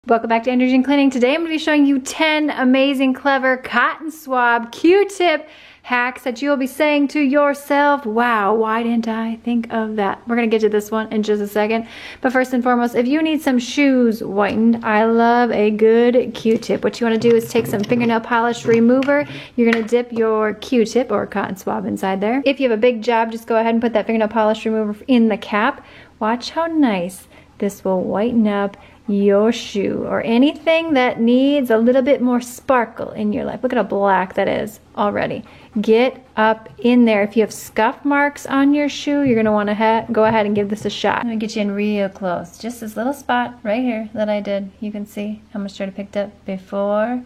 Welcome back to Andrea Jean Cleaning. Today I'm going to be showing you 10 amazing, clever cotton swab Q-tip hacks that you'll be saying to yourself, wow, why didn't I think of that? We're going to get to this one in just a second. But first and foremost, if you need some shoes whitened, I love a good Q-tip. What you want to do is take some fingernail polish remover. You're going to dip your Q-tip or cotton swab inside there. If you have a big job, just go ahead and put that fingernail polish remover in the cap. Watch how nice this will whiten up your shoe or anything that needs a little bit more sparkle in your life. Look at how black that is already. Get up in there. If you have scuff marks on your shoe, you're going to want to go ahead and give this a shot. I'm going to get you in real close. Just this little spot right here that I did. You can see how much dirt I picked up before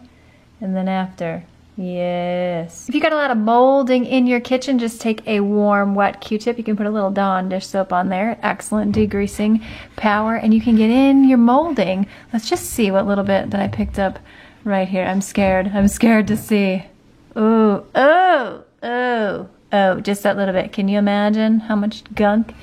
and then after. Yes. If you got a lot of molding in your kitchen, just take a warm, wet Q-tip. You can put a little Dawn dish soap on there. Excellent degreasing power, and you can get in your molding. Let's just see what little bit that I picked up right here. I'm scared. I'm scared to see. Ooh, oh, oh, oh, just that little bit. Can you imagine how much gunk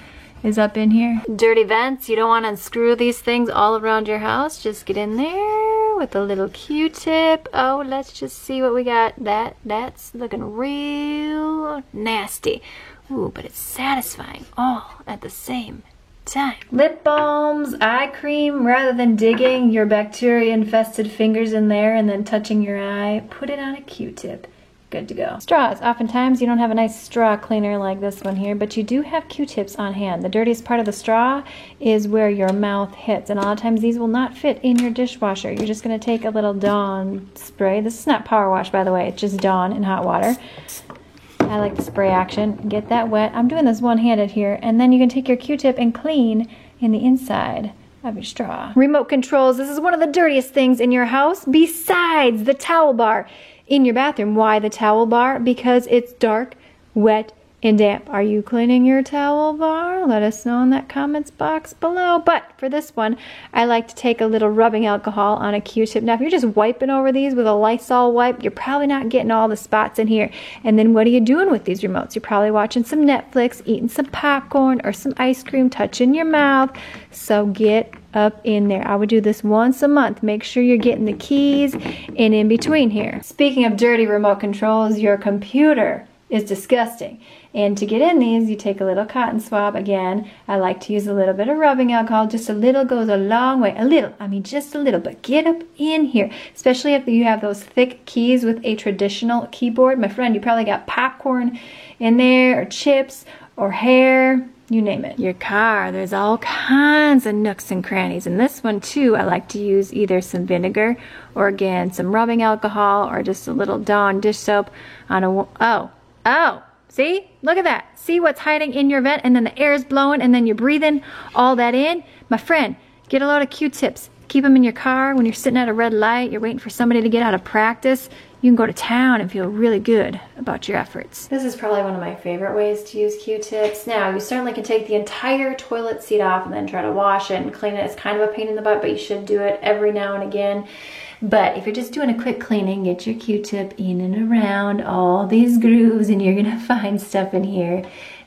is up in here? Dirty vents. You don't want to unscrew these things all around your house. Just get in there with a little Q-tip. Oh, let's just see what we got. That's looking real nasty. Ooh, but it's satisfying all at the same time. Lip balms, eye cream, rather than digging your bacteria-infested fingers in there and then touching your eye, put it on a Q-tip. Good to go. Straws. Oftentimes you don't have a nice straw cleaner like this one here, but you do have Q-tips on hand. The dirtiest part of the straw is where your mouth hits, and a lot of times these will not fit in your dishwasher. You're just going to take a little Dawn spray. This is not power wash, by the way. It's just Dawn in hot water. I like the spray action. Get that wet. I'm doing this one-handed here, and then you can take your Q-tip and clean in the inside of your straw. Remote controls. This is one of the dirtiest things in your house besides the towel bar in your bathroom. Why the towel bar? Because it's dark, wet, and damp. Are you cleaning your towel bar? Let us know in that comments box below. But for this one, I like to take a little rubbing alcohol on a Q-tip. Now, if you're just wiping over these with a Lysol wipe, you're probably not getting all the spots in here. And then what are you doing with these remotes? You're probably watching some Netflix, eating some popcorn or some ice cream, touching your mouth. So get up in there. I would do this once a month. Make sure you're getting the keys and in between here. Speaking of dirty remote controls, your computer is disgusting. And to get in these, you take a little cotton swab. Again, I like to use a little bit of rubbing alcohol. Just a little goes a long way. A little, I mean just a little, but get up in here. Especially if you have those thick keys with a traditional keyboard. My friend, you probably got popcorn in there, or chips, or hair. You name it. Your car, there's all kinds of nooks and crannies. And this one too, I like to use either some vinegar or again, some rubbing alcohol or just a little Dawn dish soap on a, oh, see? Look at that. See what's hiding in your vent and then the air is blowing and then you're breathing all that in? My friend, get a load of Q-tips. Keep them in your car when you're sitting at a red light, you're waiting for somebody to get out of practice. You can go to town and feel really good about your efforts. This is probably one of my favorite ways to use Q-tips. Now, you certainly can take the entire toilet seat off and then try to wash it and clean it. It's kind of a pain in the butt, but you should do it every now and again. But if you're just doing a quick cleaning, get your Q-tip in and around all these grooves and you're gonna find stuff in here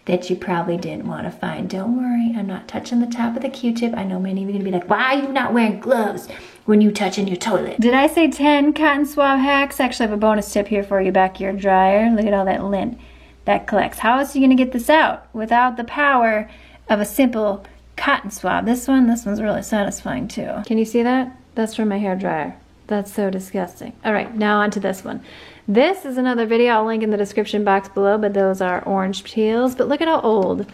that you probably didn't want to find. Don't worry, I'm not touching the top of the Q-tip. I know many of you are gonna be like, why are you not wearing gloves when you touching your toilet? Did I say 10 cotton swab hacks? Actually, I have a bonus tip here for you back your dryer. Look at all that lint that collects. How else are you gonna get this out without the power of a simple cotton swab? This one's really satisfying too. Can you see that? That's from my hair dryer. That's so disgusting. All right, now on to this one. This is another video I'll link in the description box below, but those are orange peels. But look at how old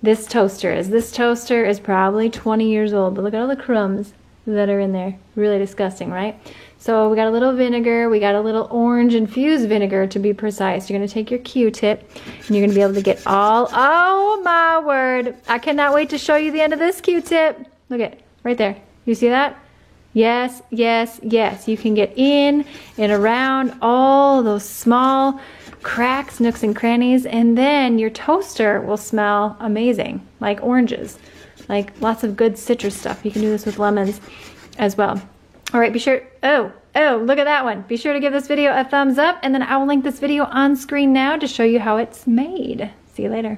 this toaster is. This toaster is probably 20 years old, but look at all the crumbs that are in there. Really disgusting, right? So we got a little vinegar, we got a little orange infused vinegar to be precise. You're gonna take your Q-tip and you're gonna be able to get all, oh my word. I cannot wait to show you the end of this Q-tip. Look at, right there. You see that? Yes, yes, yes. You can get in and around all those small cracks, nooks and crannies, and then your toaster will smell amazing, like oranges, like lots of good citrus stuff. You can do this with lemons as well. All right, be sure, oh, look at that one. Be sure to give this video a thumbs up, and then I will link this video on screen now to show you how it's made. See you later.